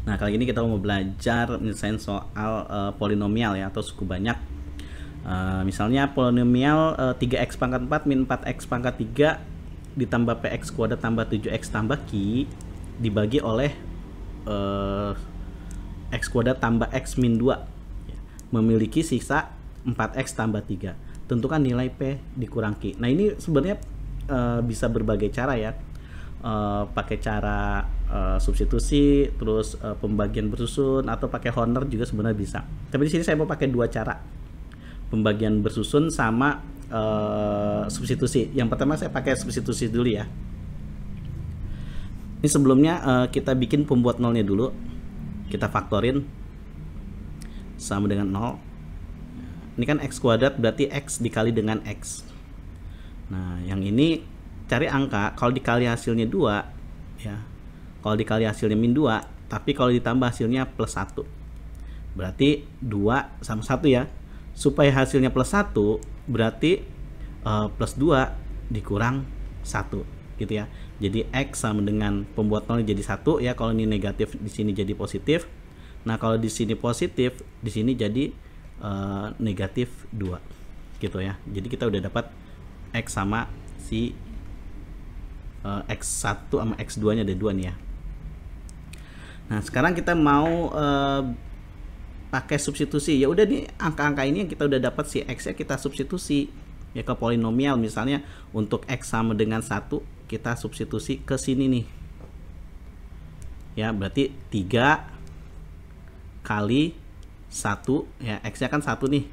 Nah, kali ini kita mau belajar misalnya soal polinomial ya, atau suku banyak. Misalnya polinomial 3x pangkat 4 min 4x pangkat 3 ditambah px kuadrat tambah 7x tambah q dibagi oleh x kuadrat tambah x min 2 memiliki sisa 4x tambah 3. Tentukan nilai p dikurang q. Nah, ini sebenarnya bisa berbagai cara ya. Pakai cara substitusi, terus pembagian bersusun, atau pakai Horner juga sebenarnya bisa. Tapi di sini saya mau pakai dua cara, pembagian bersusun sama substitusi. Yang pertama saya pakai substitusi dulu ya. Ini sebelumnya kita bikin pembuat nolnya dulu. Kita faktorin sama dengan 0. Ini kan x kuadrat berarti x dikali dengan x. Nah, yang ini cari angka. Kalau dikali hasilnya 2 ya. Kalau dikali hasilnya min 2, tapi kalau ditambah hasilnya plus 1. Berarti 2 sama 1 ya. Supaya hasilnya plus 1 berarti plus 2 dikurang 1 gitu ya. Jadi x sama dengan pembuat nolnya jadi 1 ya. Kalau ini negatif, di sini jadi positif. Nah, kalau di sini positif, di sini jadi negatif 2 gitu ya. Jadi kita udah dapat x sama si x1 sama x2 nya ada 2 nih ya. Nah, sekarang kita mau pakai substitusi. Ya udah nih, angka-angka ini yang kita udah dapat si x nya kita substitusi ya ke polinomial. Misalnya untuk x sama dengan 1 kita substitusi ke sini nih ya, berarti 3 kali 1 ya, x nya kan 1 nih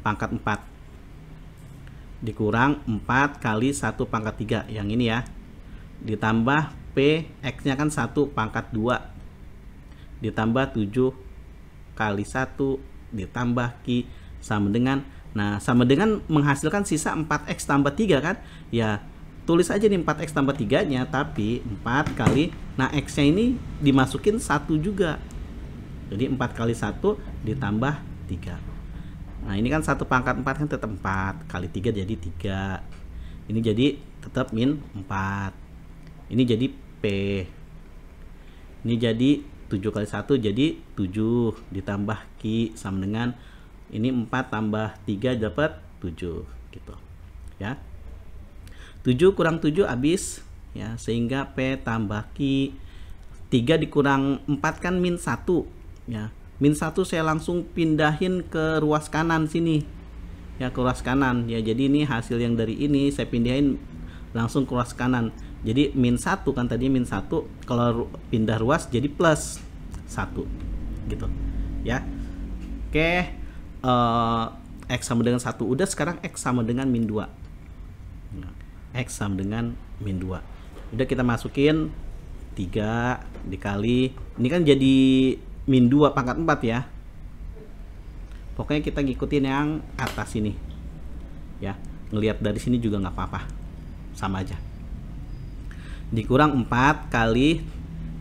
pangkat 4 dikurang 4 kali 1 pangkat 3 yang ini ya, ditambah p x nya kan 1 pangkat 2 ditambah 7 kali 1 ditambah q sama dengan, nah sama dengan menghasilkan sisa 4x tambah 3 kan ya. Tulis aja nih 4x tambah 3 nya, tapi 4 kali, nah x nya ini dimasukin 1 juga, jadi 4 kali 1 ditambah 3. Nah, ini kan 1 pangkat 4 kan tetap 4 kali 3 jadi 3. Ini jadi tetap min 4. Ini jadi p. Ini jadi 7 kali 1 jadi 7 ditambah q sama dengan ini 4 tambah 3 dapat 7 gitu ya. 7 kurang 7 habis ya, sehingga p tambah q. 3 dikurang 4 kan min 1 ya. Min 1 saya langsung pindahin ke ruas kanan sini ya, ke ruas kanan ya. Jadi ini hasil yang dari ini saya pindahin langsung ke ruas kanan. Jadi min 1 kan tadi min 1, kalau pindah ruas jadi plus 1 gitu ya. Oke, x sama dengan 1 udah. Sekarang x sama dengan min 2. Nah, x sama dengan min 2 udah, kita masukin 3 dikali, ini kan jadi min 2 pangkat 4 ya. Pokoknya kita ngikutin yang atas ini ya, ngelihat dari sini juga nggak apa-apa, sama aja. Dikurang 4 kali,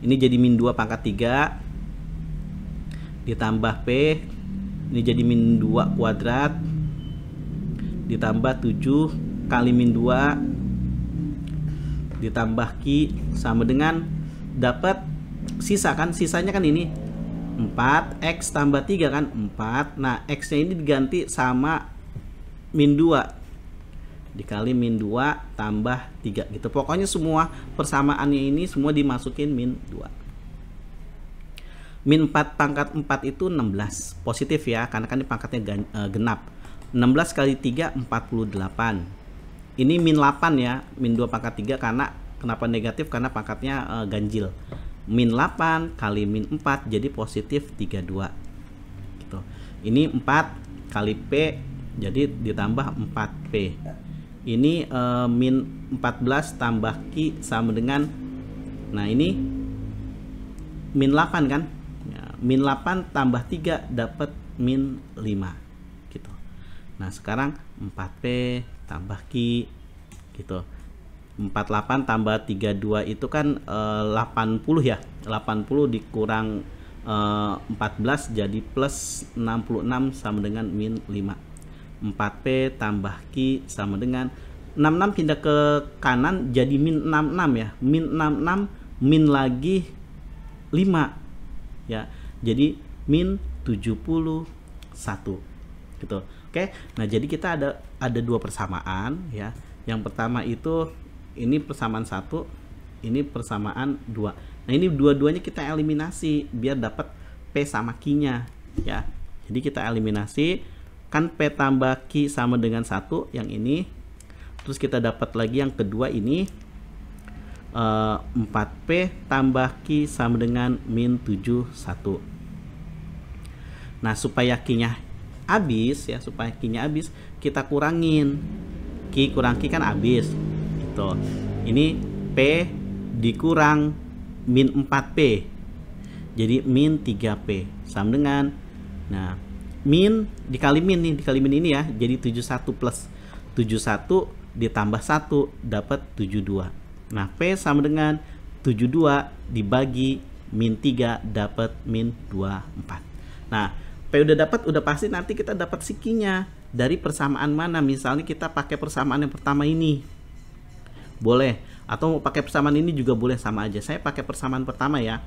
ini jadi min 2 pangkat 3 ditambah p, ini jadi min 2 kuadrat ditambah 7 kali min 2 ditambah q sama dengan, dapat sisa kan, sisanya kan ini 4x tambah 3 kan 4. Nah, x nya ini diganti sama min 2 dikali min 2 tambah 3 gitu. Pokoknya semua persamaannya ini semua dimasukin min 2. Min 4 pangkat 4 itu 16 positif ya, karena kan ini pangkatnya genap. 16 kali 3 48. Ini min 8 ya, min 2 pangkat 3. Karena kenapa negatif? Karena pangkatnya ganjil. Min 8 kali min 4 jadi positif 32 gitu. Ini 4 kali p jadi ditambah 4p. Ini min 14 tambah q sama dengan, nah ini min 8 kan ya, min 8 tambah 3 dapat min 5 gitu. Nah, sekarang 4p tambah q gitu. 48 tambah 32 itu kan 80 ya. 80 dikurang 14 jadi plus 66 sama dengan min 5. 4p tambah q sama dengan 66 pindah ke kanan jadi min 66 ya. Min 66 min lagi 5 ya. Jadi min 71 gitu. Oke. Nah, jadi kita ada dua persamaan ya. Yang pertama itu ini persamaan 1, ini persamaan 2. Nah, ini dua-duanya kita eliminasi biar dapat P sama Q-nya ya. Jadi kita eliminasi, kan P tambah Q sama dengan 1 yang ini. Terus kita dapat lagi yang kedua ini 4P tambah Q sama dengan min 71. Nah, supaya Q-nya habis ya, supaya Q-nya habis, kita kurangin. Q kurang Q kan habis gitu. Ini P dikurang min 4P. Jadi min 3P sama dengan, nah, min dikali min nih, dikali min ini ya. Jadi 71 plus 71 ditambah 1 dapat 72. Nah, P sama dengan 72 dibagi min 3 dapat min 24. Nah, P udah dapat, udah pasti nanti kita dapat Q-nya dari persamaan mana. Misalnya kita pakai persamaan yang pertama ini, boleh, atau mau pakai persamaan ini juga boleh, sama aja. Saya pakai persamaan pertama ya.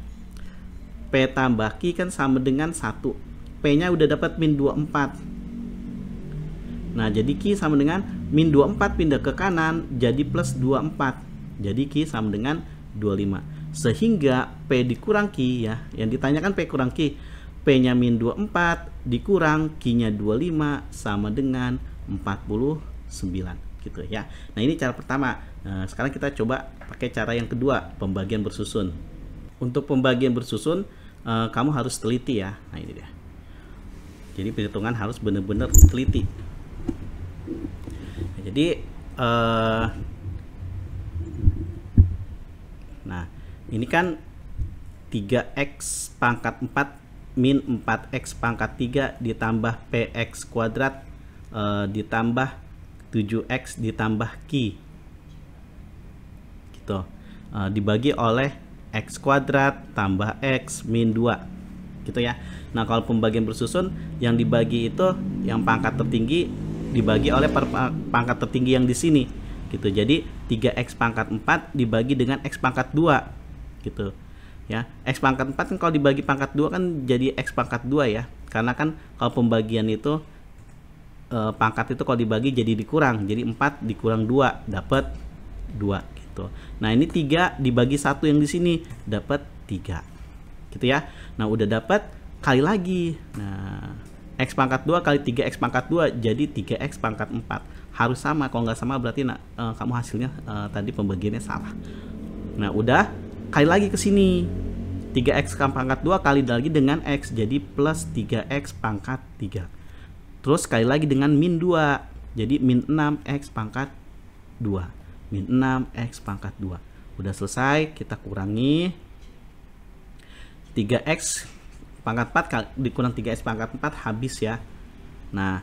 P tambah Q kan sama dengan 1. P-nya udah dapat min 24. Nah, jadi Q sama dengan min 24 pindah ke kanan jadi plus 24. Jadi Q sama dengan 25. Sehingga P dikurang Q ya. Yang ditanyakan P kurang Q. P-nya min 24 dikurang Q-nya 25 sama dengan 49 gitu ya. Nah, ini cara pertama. Nah, sekarang kita coba pakai cara yang kedua, pembagian bersusun. Untuk pembagian bersusun kamu harus teliti ya. Nah, ini dia. Jadi perhitungan harus benar-benar teliti. Nah, jadi nah, ini kan 3x pangkat 4 min 4x pangkat 3 ditambah px kuadrat ditambah 7x ditambah Q gitu, dibagi oleh x kuadrat tambah x min 2 gitu ya. Nah, kalau pembagian bersusun yang dibagi itu yang pangkat tertinggi dibagi oleh pangkat tertinggi yang di sini gitu. Jadi 3x pangkat 4 dibagi dengan x pangkat 2 gitu ya. X pangkat 4 kan kalau dibagi pangkat 2 kan jadi x pangkat 2 ya. Karena kan kalau pembagian itu pangkat itu kalau dibagi jadi dikurang. Jadi 4 dikurang 2 dapat 2 gitu. Nah, ini 3 dibagi 1 yang di sini dapat 3 gitu ya. Nah, udah dapat, kali lagi. Nah, x pangkat 2 kali 3x pangkat 2 jadi 3x pangkat 4. Harus sama. Kalau nggak sama berarti kamu hasilnya tadi pembagiannya salah. Nah, udah, kali lagi ke sini. 3x pangkat 2 kali lagi dengan x jadi plus 3x pangkat 3. Terus kali lagi dengan min 2. Jadi min 6x pangkat 2. Min 6x pangkat 2. Udah selesai, kita kurangi. 3x pangkat 4 dikurang 3x pangkat 4 habis ya. Nah,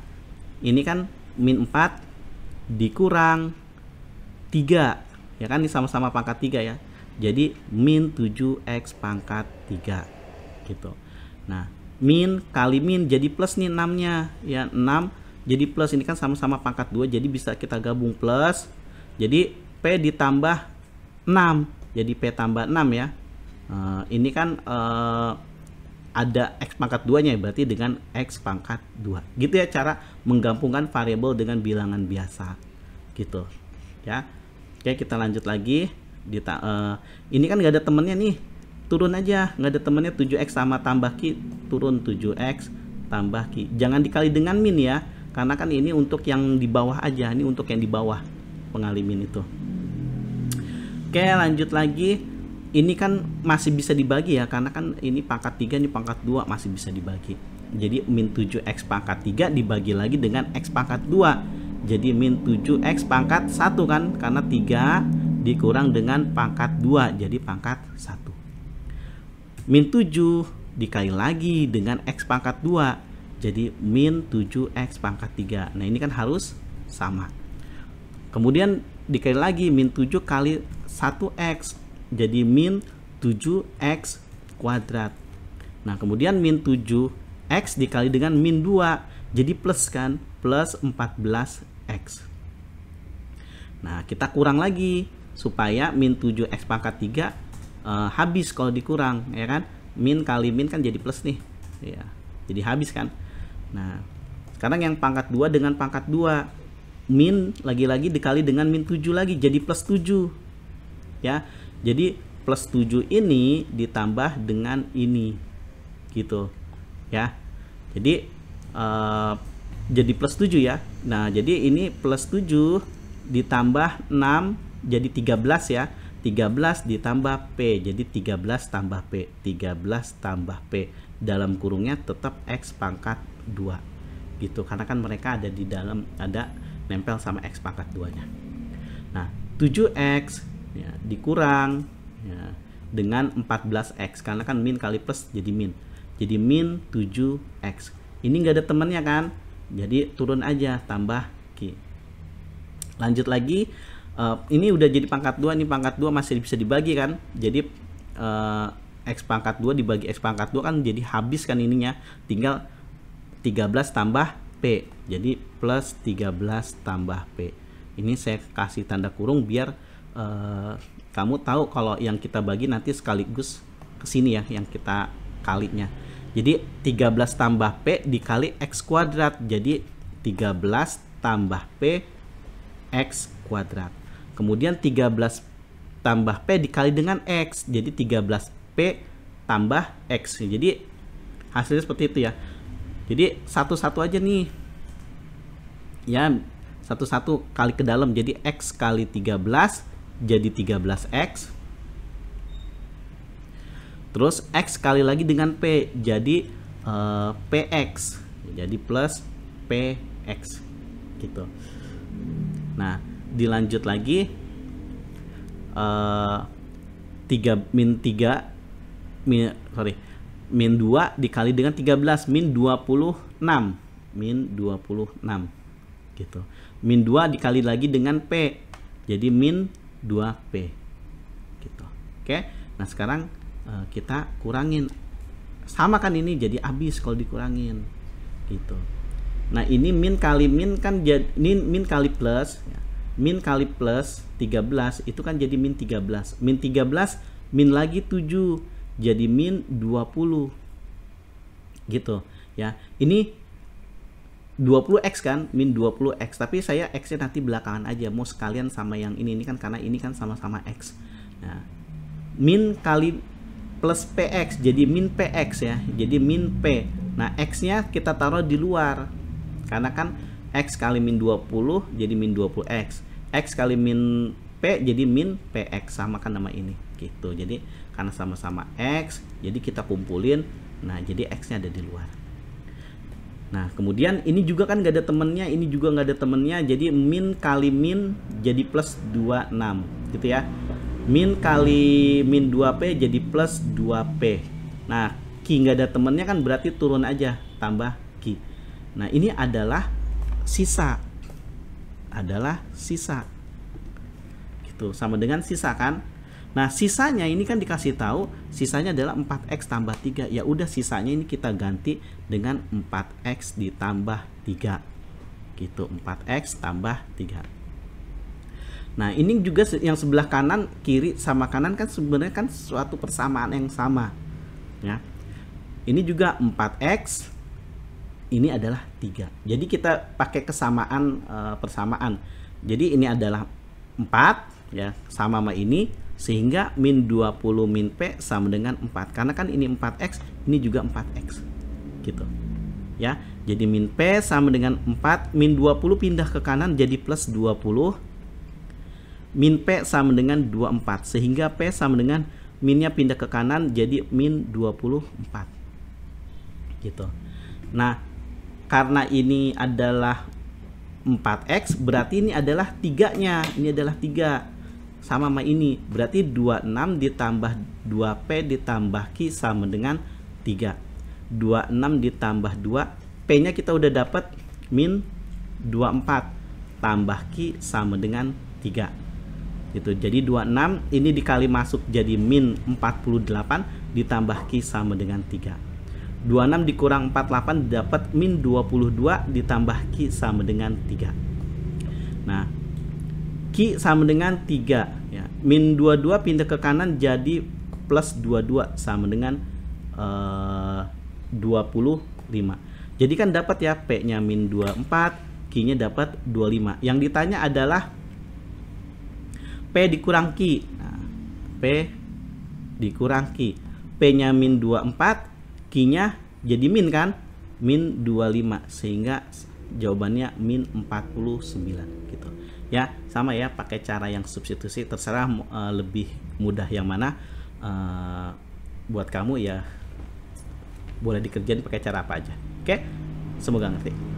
ini kan min 4 dikurang 3 ya kan, ini sama-sama pangkat 3 ya. Jadi min 7x pangkat 3 gitu. Nah, min kali min jadi plus nih 6-nya ya. 6 jadi plus, ini kan sama-sama pangkat 2 jadi bisa kita gabung plus. Jadi P ditambah 6 jadi P tambah 6 ya. Ini kan ada x pangkat 2 nya berarti dengan x pangkat 2 gitu ya, cara menggabungkan variabel dengan bilangan biasa gitu ya. Oke, kita lanjut lagi. Ini kan nggak ada temennya nih, turun aja. Nggak ada temennya, 7x sama tambah Q, turun 7x tambah Q. Jangan dikali dengan min ya, karena kan ini untuk yang di bawah aja, ini untuk yang di bawah pengali min itu. Oke, lanjut lagi. Ini kan masih bisa dibagi ya, karena kan ini pangkat 3, ini pangkat 2 masih bisa dibagi. Jadi min 7x pangkat 3 dibagi lagi dengan x pangkat 2. Jadi min 7x pangkat 1 kan, karena 3 dikurang dengan pangkat 2 jadi pangkat 1. Min 7 dikali lagi dengan x pangkat 2 jadi min 7x pangkat 3. Nah, ini kan harus sama. Kemudian dikali lagi min 7 kali 1x jadi min 7x kuadrat. Nah, kemudian min 7x dikali dengan min 2 jadi plus kan, plus 14x. Nah, kita kurang lagi supaya min 7x pangkat 3 habis kalau dikurang ya kan. min kali min kan jadi plus nih ya, jadi habis kan. Nah sekarang yang pangkat 2 dengan pangkat 2, min lagi-lagi dikali dengan min 7 lagi jadi plus 7 ya. Jadi plus 7 ini ditambah dengan ini gitu ya. Jadi jadi plus 7 ya. Nah jadi ini plus 7 ditambah 6 jadi 13 ya. 13 ditambah P jadi 13 tambah P, 13 tambah P, dalam kurungnya tetap X pangkat 2 gitu, karena kan mereka ada di dalam, ada nempel sama X pangkat 2 nya. Nah 7X ya, dikurang ya, dengan 14X, karena kan min kali plus jadi min, jadi min 7X. Ini nggak ada temennya kan, jadi turun aja tambah Q. Lanjut lagi. Ini udah jadi pangkat 2, ini pangkat 2 masih bisa dibagi kan. Jadi X pangkat 2 dibagi X pangkat 2 kan jadi habis kan ininya. Tinggal 13 tambah P. Jadi plus 13 tambah P. Ini saya kasih tanda kurung biar kamu tahu kalau yang kita bagi nanti sekaligus ke sini ya, yang kita kalinya. Jadi 13 tambah P dikali X kuadrat. Jadi 13 tambah P X kuadrat. Kemudian 13 tambah P dikali dengan X, jadi 13P tambah X. Jadi hasilnya seperti itu ya. Jadi satu-satu aja nih ya, satu-satu kali ke dalam, jadi X kali 13 jadi 13X, terus X kali lagi dengan P jadi PX, jadi plus PX gitu. Nah dilanjut lagi, min 2 dikali dengan 13, min 26 gitu. Min 2 dikali lagi dengan P jadi min 2P gitu. Oke, nah sekarang kita kurangin, sama kan ini jadi habis kalau dikurangin gitu. Nah ini min kali min kan jadi min kali plus ya. Min kali plus 13 itu kan jadi min 13. Min 13 min lagi 7 jadi min 20 gitu ya. Ini 20X kan, min 20X, tapi saya X nya nanti belakangan aja, mau sekalian sama yang ini kan, karena ini kan sama-sama X. Nah min kali plus PX jadi min PX ya, jadi min P. Nah X nya kita taruh di luar, karena kan X kali min 20 jadi min 20X, X kali min P jadi min PX, sama kan nama ini gitu. Jadi karena sama-sama X jadi kita kumpulin, nah jadi X nya ada di luar. Nah kemudian ini juga kan gak ada temennya, ini juga gak ada temennya, jadi min kali min jadi plus 26 gitu ya. Min kali min 2P jadi plus 2P. Nah Q gak ada temennya kan, berarti turun aja tambah Q. Nah ini adalah sisa, gitu, sama dengan sisa kan. Nah sisanya ini kan dikasih tahu sisanya adalah 4X tambah 3, ya udah sisanya ini kita ganti dengan 4X ditambah 3 gitu, 4X tambah 3. Nah ini juga yang sebelah kanan kiri sama kanan kan sebenarnya kan suatu persamaan yang sama ya. Ini juga 4X, ini adalah 3. Jadi kita pakai kesamaan, persamaan. Jadi ini adalah 4 ya, sama ini, sehingga min 20 min P sama dengan 4. Karena kan ini 4X, ini juga 4X. Gitu. Ya. Jadi min P sama dengan 4, min 20 pindah ke kanan jadi plus 20. Min P sama dengan 24, sehingga P sama dengan minnya pindah ke kanan jadi min 24. Gitu. Nah, karena ini adalah 4X, berarti ini adalah 3-nya. Ini adalah 3. Sama ini. Berarti 26 ditambah 2P ditambah Q sama dengan 3. 26 ditambah 2. P-nya kita udah dapat min 24. Tambah Q sama dengan 3. Gitu. Jadi 26 ini dikali masuk jadi min 48 ditambah Q sama dengan 3. 26 dikurang 48 dapat min 22 ditambah Q sama dengan 3. Nah, Q sama dengan 3 ya. Min 22 pindah ke kanan jadi plus 22 sama dengan 25. Jadi kan dapat ya P-nya min 24, Q-nya dapat 25. Yang ditanya adalah P dikurang Q. Nah, P dikurang Q. P-nya min 24, Q-nya jadi min kan? Min 25. Sehingga jawabannya min 49 gitu. Ya, sama ya, pakai cara yang substitusi, terserah lebih mudah yang mana buat kamu ya, boleh dikerjain pakai cara apa aja. Oke? Semoga ngerti.